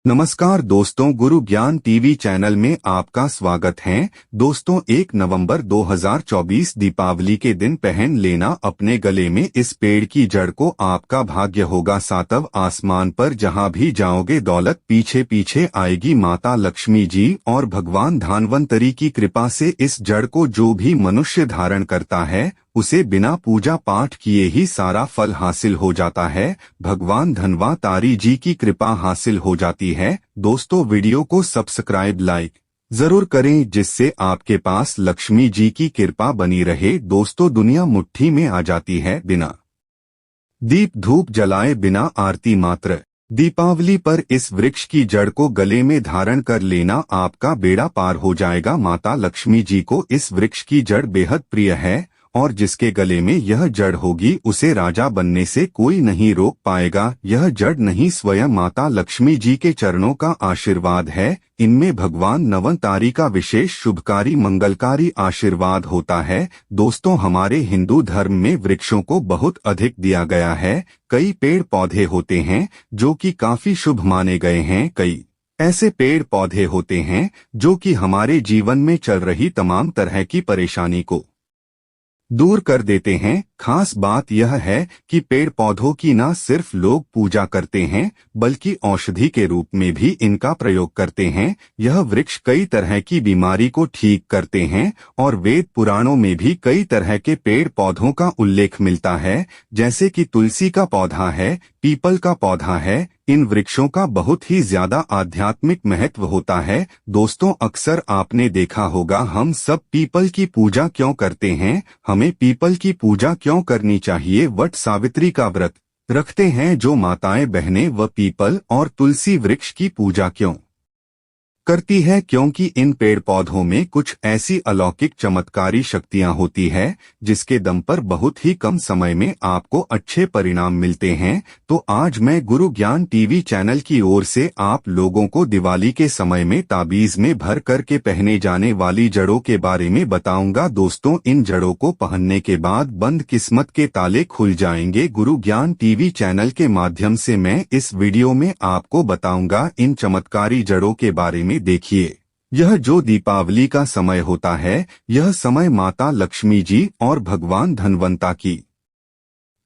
नमस्कार दोस्तों, गुरु ज्ञान टीवी चैनल में आपका स्वागत है। दोस्तों, 1 नवंबर 2024 दीपावली के दिन पहन लेना अपने गले में इस पेड़ की जड़ को। आपका भाग्य होगा सातव आसमान पर। जहां भी जाओगे दौलत पीछे पीछे आएगी। माता लक्ष्मी जी और भगवान धन्वंतरी की कृपा से इस जड़ को जो भी मनुष्य धारण करता है उसे बिना पूजा पाठ किए ही सारा फल हासिल हो जाता है। भगवान धन्वंतरी जी की कृपा हासिल हो जाती है। दोस्तों, वीडियो को सब्सक्राइब लाइक जरूर करें जिससे आपके पास लक्ष्मी जी की कृपा बनी रहे। दोस्तों, दुनिया मुट्ठी में आ जाती है बिना दीप धूप जलाए, बिना आरती मात्र। दीपावली पर इस वृक्ष की जड़ को गले में धारण कर लेना, आपका बेड़ा पार हो जाएगा। माता लक्ष्मी जी को इस वृक्ष की जड़ बेहद प्रिय है और जिसके गले में यह जड़ होगी उसे राजा बनने से कोई नहीं रोक पाएगा। यह जड़ नहीं, स्वयं माता लक्ष्मी जी के चरणों का आशीर्वाद है। इनमें भगवान धन्वंतरी का विशेष शुभकारी मंगलकारी आशीर्वाद होता है। दोस्तों, हमारे हिंदू धर्म में वृक्षों को बहुत अधिक दिया गया है। कई पेड़ पौधे होते हैं जो कि काफी शुभ माने गए हैं। कई ऐसे पेड़ पौधे होते हैं जो कि हमारे जीवन में चल रही तमाम तरह की परेशानी को दूर कर देते हैं। खास बात यह है कि पेड़ पौधों की न सिर्फ लोग पूजा करते हैं बल्कि औषधि के रूप में भी इनका प्रयोग करते हैं। यह वृक्ष कई तरह की बीमारी को ठीक करते हैं और वेद पुराणों में भी कई तरह के पेड़ पौधों का उल्लेख मिलता है, जैसे कि तुलसी का पौधा है, पीपल का पौधा है। इन वृक्षों का बहुत ही ज्यादा आध्यात्मिक महत्व होता है। दोस्तों, अक्सर आपने देखा होगा हम सब पीपल की पूजा क्यों करते हैं, हमें पीपल की पूजा क्यों करनी चाहिए। वट सावित्री का व्रत रखते हैं जो माताएं बहनें, व पीपल और तुलसी वृक्ष की पूजा क्यों करती है, क्योंकि इन पेड़ पौधों में कुछ ऐसी अलौकिक चमत्कारी शक्तियां होती है जिसके दम पर बहुत ही कम समय में आपको अच्छे परिणाम मिलते हैं। तो आज मैं गुरु ज्ञान टीवी चैनल की ओर से आप लोगों को दिवाली के समय में ताबीज में भर करके पहने जाने वाली जड़ों के बारे में बताऊंगा। दोस्तों, इन जड़ों को पहनने के बाद बंद किस्मत के ताले खुल जाएंगे। गुरु ज्ञान टीवी चैनल के माध्यम से मैं इस वीडियो में आपको बताऊंगा इन चमत्कारी जड़ों के बारे में। देखिए, यह जो दीपावली का समय होता है, यह समय माता लक्ष्मी जी और भगवान धन्वंतरी की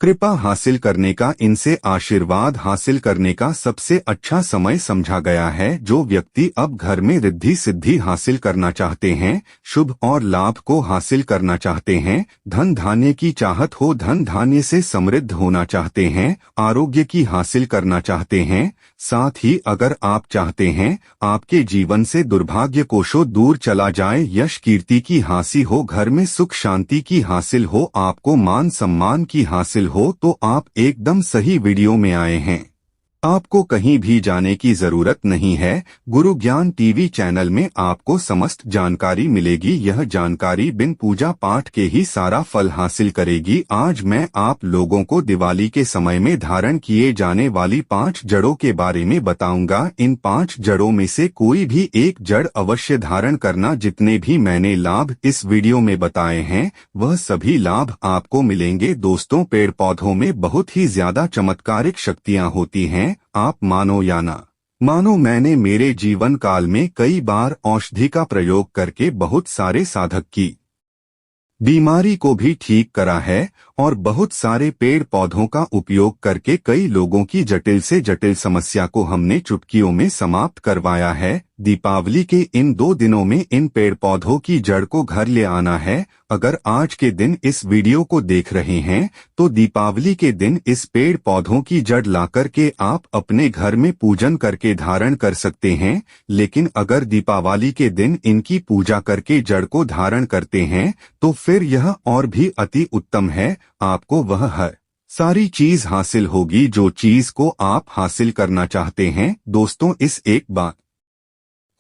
कृपा हासिल करने का, इनसे आशीर्वाद हासिल करने का सबसे अच्छा समय समझा गया है। जो व्यक्ति अब घर में रिद्धि सिद्धि हासिल करना चाहते हैं, शुभ और लाभ को हासिल करना चाहते हैं, धन धान्य की चाहत हो, धन धान्य से समृद्ध होना चाहते हैं, आरोग्य की हासिल करना चाहते हैं, साथ ही अगर आप चाहते हैं आपके जीवन से दुर्भाग्य कोशों दूर चला जाए, यश कीर्ति की हासिल हो, घर में सुख शांति की हासिल हो, आपको मान सम्मान की हासिल हो, तो आप एकदम सही वीडियो में आए हैं। आपको कहीं भी जाने की जरूरत नहीं है। गुरु ज्ञान टीवी चैनल में आपको समस्त जानकारी मिलेगी। यह जानकारी बिन पूजा पाठ के ही सारा फल हासिल करेगी। आज मैं आप लोगों को दिवाली के समय में धारण किए जाने वाली 5 जड़ों के बारे में बताऊंगा। इन 5 जड़ों में से कोई भी एक जड़ अवश्य धारण करना। जितने भी मैंने लाभ इस वीडियो में बताए हैं वह सभी लाभ आपको मिलेंगे। दोस्तों, पेड़ पौधों में बहुत ही ज्यादा चमत्कारिक शक्तियां होती हैं। आप मानो या ना मानो, मैंने मेरे जीवन काल में कई बार औषधि का प्रयोग करके बहुत सारे साधक की बीमारी को भी ठीक करा है और बहुत सारे पेड़ पौधों का उपयोग करके कई लोगों की जटिल से जटिल समस्या को हमने चुटकियों में समाप्त करवाया है। दीपावली के इन 2 दिनों में इन पेड़ पौधों की जड़ को घर ले आना है। अगर आज के दिन इस वीडियो को देख रहे हैं तो दीपावली के दिन इस पेड़ पौधों की जड़ लाकर के आप अपने घर में पूजन करके धारण कर सकते हैं। लेकिन अगर दीपावली के दिन इनकी पूजा करके जड़ को धारण करते हैं तो फिर यह और भी अति उत्तम है। आपको वह हर सारी चीज हासिल होगी जो चीज को आप हासिल करना चाहते हैं। दोस्तों, इस एक बात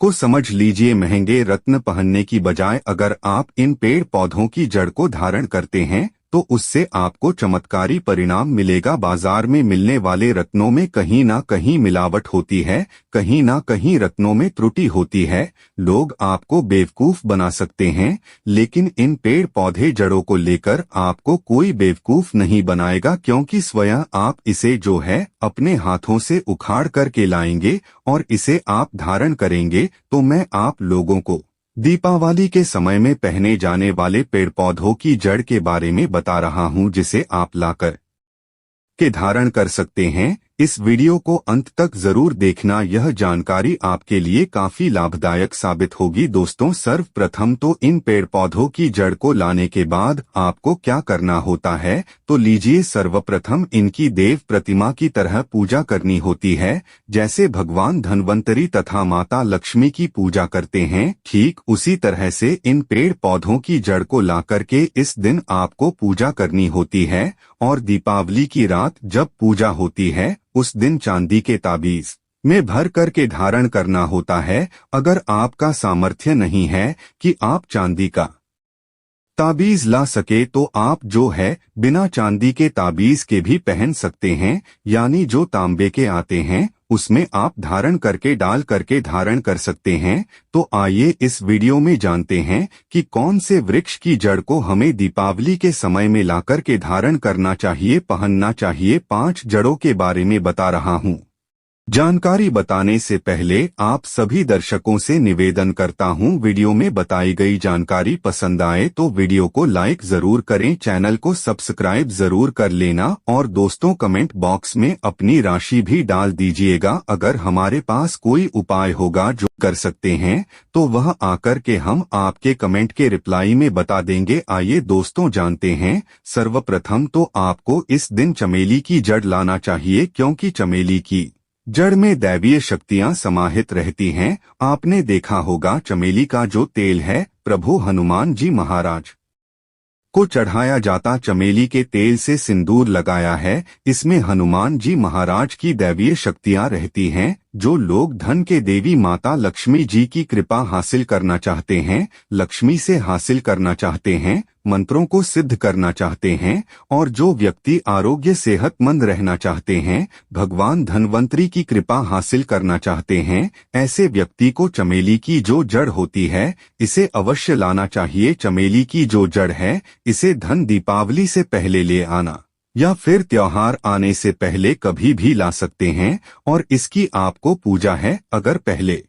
को समझ लीजिए, महंगे रत्न पहनने की बजाय अगर आप इन पेड़ पौधों की जड़ को धारण करते हैं तो उससे आपको चमत्कारी परिणाम मिलेगा। बाजार में मिलने वाले रत्नों में कहीं ना कहीं मिलावट होती है, कहीं ना कहीं रत्नों में त्रुटि होती है। लोग आपको बेवकूफ बना सकते हैं, लेकिन इन पेड़ पौधे जड़ों को लेकर आपको कोई बेवकूफ नहीं बनाएगा, क्योंकि स्वयं आप इसे जो है अपने हाथों से उखाड़ करके लाएंगे और इसे आप धारण करेंगे। तो मैं आप लोगों को दीपावली के समय में पहने जाने वाले पेड़ पौधों की जड़ के बारे में बता रहा हूं, जिसे आप लाकर के धारण कर सकते हैं। इस वीडियो को अंत तक जरूर देखना, यह जानकारी आपके लिए काफी लाभदायक साबित होगी। दोस्तों, सर्वप्रथम तो इन पेड़ पौधों की जड़ को लाने के बाद आपको क्या करना होता है, तो लीजिए, सर्वप्रथम इनकी देव प्रतिमा की तरह पूजा करनी होती है। जैसे भगवान धन्वंतरी तथा माता लक्ष्मी की पूजा करते हैं, ठीक उसी तरह से इन पेड़ पौधों की जड़ को ला करके इस दिन आपको पूजा करनी होती है। और दीपावली की रात जब पूजा होती है, उस दिन चांदी के ताबीज में भर करके धारण करना होता है। अगर आपका सामर्थ्य नहीं है कि आप चांदी का ताबीज ला सके, तो आप जो है बिना चांदी के ताबीज के भी पहन सकते हैं, यानी जो तांबे के आते हैं उसमें आप धारण करके डाल करके धारण कर सकते हैं। तो आइए इस वीडियो में जानते हैं कि कौन से वृक्ष की जड़ को हमें दीपावली के समय में लाकर के धारण करना चाहिए, पहनना चाहिए। 5 जड़ों के बारे में बता रहा हूं। जानकारी बताने से पहले आप सभी दर्शकों से निवेदन करता हूं, वीडियो में बताई गई जानकारी पसंद आए तो वीडियो को लाइक जरूर करें, चैनल को सब्सक्राइब जरूर कर लेना और दोस्तों कमेंट बॉक्स में अपनी राशि भी डाल दीजिएगा। अगर हमारे पास कोई उपाय होगा जो कर सकते हैं, तो वह आकर के हम आपके कमेंट के रिप्लाई में बता देंगे। आइए दोस्तों जानते हैं। सर्वप्रथम तो आपको इस दिन चमेली की जड़ लाना चाहिए, क्योंकि चमेली की जड़ में दैवीय शक्तियां समाहित रहती हैं। आपने देखा होगा चमेली का जो तेल है प्रभु हनुमान जी महाराज को चढ़ाया जाता चमेली के तेल से सिंदूर लगाया है। इसमें हनुमान जी महाराज की दैवीय शक्तियां रहती हैं। जो लोग धन के देवी माता लक्ष्मी जी की कृपा हासिल करना चाहते हैं, लक्ष्मी से हासिल करना चाहते हैं, मंत्रों को सिद्ध करना चाहते हैं, और जो व्यक्ति आरोग्य सेहतमंद रहना चाहते हैं, भगवान धन्वंतरी की कृपा हासिल करना चाहते हैं, ऐसे व्यक्ति को चमेली की जो जड़ होती है इसे अवश्य लाना चाहिए। चमेली की जो जड़ है इसे धन दीपावली से पहले ले आना या फिर त्योहार आने से पहले कभी भी ला सकते हैं। और इसकी आपको पूजा है, अगर पहले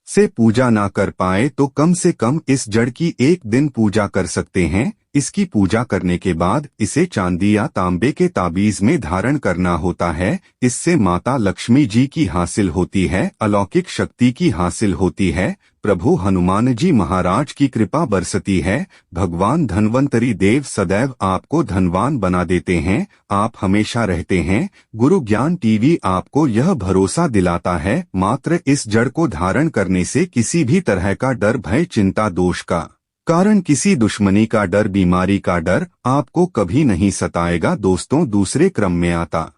से पूजा ना कर पाए तो कम से कम इस जड़ की एक दिन पूजा कर सकते हैं। इसकी पूजा करने के बाद इसे चांदी या तांबे के ताबीज में धारण करना होता है। इससे माता लक्ष्मी जी की हासिल होती है, अलौकिक शक्ति की हासिल होती है, प्रभु हनुमान जी महाराज की कृपा बरसती है। भगवान धन्वंतरी देव सदैव आपको धनवान बना देते हैं, आप हमेशा रहते हैं। गुरु ज्ञान टीवी आपको यह भरोसा दिलाता है, मात्र इस जड़ को धारण करने से किसी भी तरह का डर, भय, चिंता, दोष का कारण, किसी दुश्मनी का डर, बीमारी का डर आपको कभी नहीं सताएगा। दोस्तों, दूसरे क्रम में आता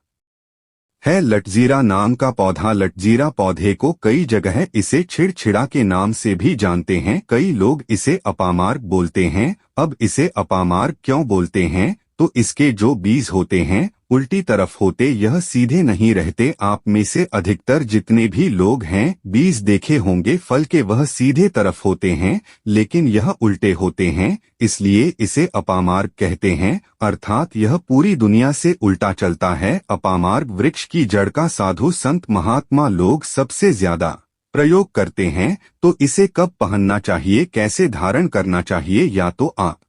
है लटजीरा नाम का पौधा। लटजीरा पौधे को कई जगह इसे छिड़छिड़ा के नाम से भी जानते हैं। कई लोग इसे अपामार्ग बोलते हैं। अब इसे अपामार्ग क्यों बोलते हैं, तो इसके जो बीज होते हैं उल्टी तरफ होते, यह सीधे नहीं रहते। आप में से अधिकतर जितने भी लोग हैं बीज देखे होंगे फल के, वह सीधे तरफ होते हैं, लेकिन यह उल्टे होते हैं, इसलिए इसे अपामार्ग कहते हैं। अर्थात यह पूरी दुनिया से उल्टा चलता है। अपामार्ग वृक्ष की जड़ का साधु संत महात्मा लोग सबसे ज्यादा प्रयोग करते हैं। तो इसे कब पहनना चाहिए, कैसे धारण करना चाहिए, या तो आप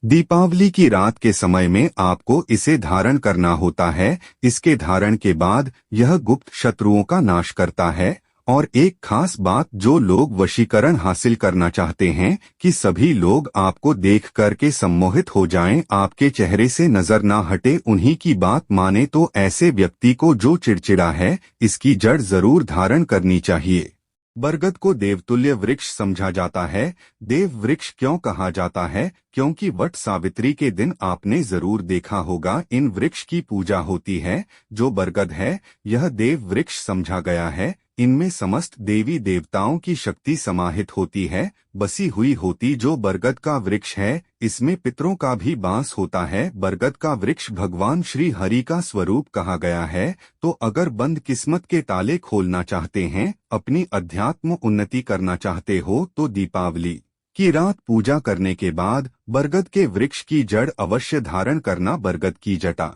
दीपावली की रात के समय में आपको इसे धारण करना होता है। इसके धारण के बाद यह गुप्त शत्रुओं का नाश करता है। और एक खास बात, जो लोग वशीकरण हासिल करना चाहते हैं कि सभी लोग आपको देख करके सम्मोहित हो जाएं, आपके चेहरे से नजर ना हटे, उन्हीं की बात माने, तो ऐसे व्यक्ति को जो चिड़चिड़ा है इसकी जड़ जरूर धारण करनी चाहिए। बरगद को देवतुल्य वृक्ष समझा जाता है। देव वृक्ष क्यों कहा जाता है, क्योंकि वट सावित्री के दिन आपने जरूर देखा होगा इन वृक्ष की पूजा होती है। जो बरगद है यह देव वृक्ष समझा गया है। इनमें समस्त देवी देवताओं की शक्ति समाहित होती है, बसी हुई होती। जो बरगद का वृक्ष है, इसमें पितरों का भी वास होता है। बरगद का वृक्ष भगवान श्री हरि का स्वरूप कहा गया है। तो अगर बंद किस्मत के ताले खोलना चाहते हैं, अपनी अध्यात्म उन्नति करना चाहते हो, तो दीपावली की रात पूजा करने के बाद बरगद के वृक्ष की जड़ अवश्य धारण करना। बरगद की जटा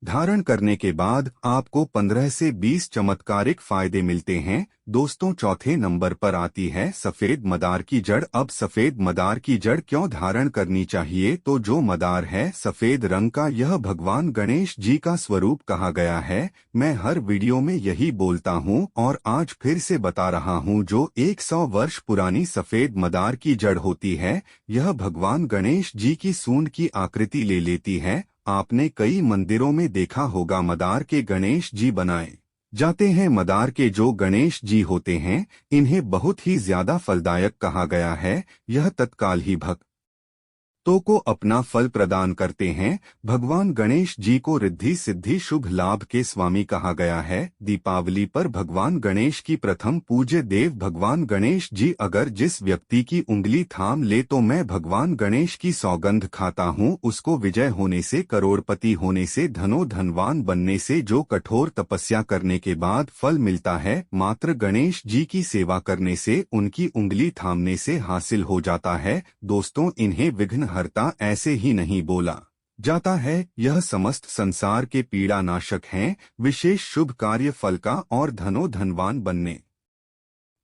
धारण करने के बाद आपको 15 से 20 चमत्कारिक फायदे मिलते हैं। दोस्तों, चौथे नंबर पर आती है सफेद मदार की जड़। अब सफेद मदार की जड़ क्यों धारण करनी चाहिए? तो जो मदार है सफेद रंग का, यह भगवान गणेश जी का स्वरूप कहा गया है। मैं हर वीडियो में यही बोलता हूँ और आज फिर से बता रहा हूँ। जो 100 वर्ष पुरानी सफेद मदार की जड़ होती है, यह भगवान गणेश जी की सूंड की आकृति ले लेती है। आपने कई मंदिरों में देखा होगा मदार के गणेश जी बनाए जाते हैं। मदार के जो गणेश जी होते हैं, इन्हें बहुत ही ज्यादा फलदायक कहा गया है। यह तत्काल ही भक्तों को अपना फल प्रदान करते हैं। भगवान गणेश जी को रिद्धि सिद्धि शुभ लाभ के स्वामी कहा गया है। दीपावली पर भगवान गणेश की प्रथम पूज्य देव भगवान गणेश जी अगर जिस व्यक्ति की उंगली थाम ले, तो मैं भगवान गणेश की सौगंध खाता हूँ, उसको विजय होने से, करोड़पति होने से, धनो धनवान बनने से जो कठोर तपस्या करने के बाद फल मिलता है, मात्र गणेश जी की सेवा करने से, उनकी उंगली थामने से हासिल हो जाता है। दोस्तों, इन्हें विघ्न हरता ऐसे ही नहीं बोला जाता है। यह समस्त संसार के पीड़ा नाशक हैं, विशेष शुभ कार्य फल का और धनो धनवान बनने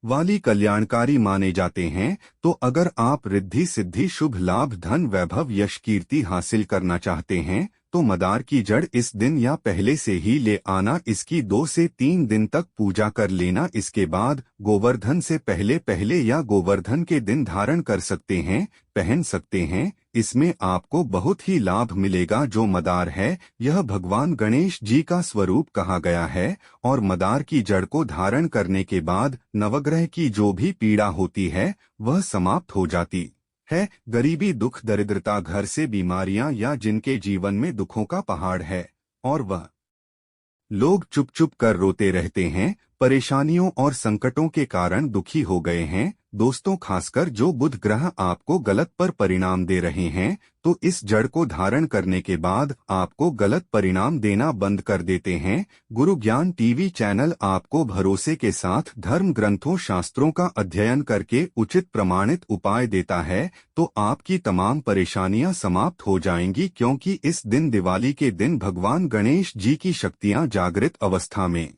वाली कल्याणकारी माने जाते हैं। तो अगर आप रिद्धि सिद्धि शुभ लाभ धन वैभव यश कीर्ति हासिल करना चाहते हैं, तो मदार की जड़ इस दिन या पहले से ही ले आना। इसकी 2 से 3 दिन तक पूजा कर लेना। इसके बाद गोवर्धन से पहले या गोवर्धन के दिन धारण कर सकते हैं, पहन सकते हैं। इसमें आपको बहुत ही लाभ मिलेगा। जो मदार है, यह भगवान गणेश जी का स्वरूप कहा गया है और मदार की जड़ को धारण करने के बाद नवग्रह की जो भी पीड़ा होती है, वह समाप्त हो जाती है। गरीबी, दुख, दरिद्रता, घर से बीमारियां या जिनके जीवन में दुखों का पहाड़ है और वह लोग चुप चुप कर रोते रहते हैं, परेशानियों और संकटों के कारण दुखी हो गए हैं। दोस्तों, खासकर जो बुध ग्रह आपको गलत पर परिणाम दे रहे हैं, तो इस जड़ को धारण करने के बाद आपको गलत परिणाम देना बंद कर देते हैं। गुरु ज्ञान टीवी चैनल आपको भरोसे के साथ धर्म ग्रंथों शास्त्रों का अध्ययन करके उचित प्रमाणित उपाय देता है। तो आपकी तमाम परेशानियां समाप्त हो जाएंगी, क्योंकि इस दिन दिवाली के दिन भगवान गणेश जी की शक्तियां जागृत अवस्था में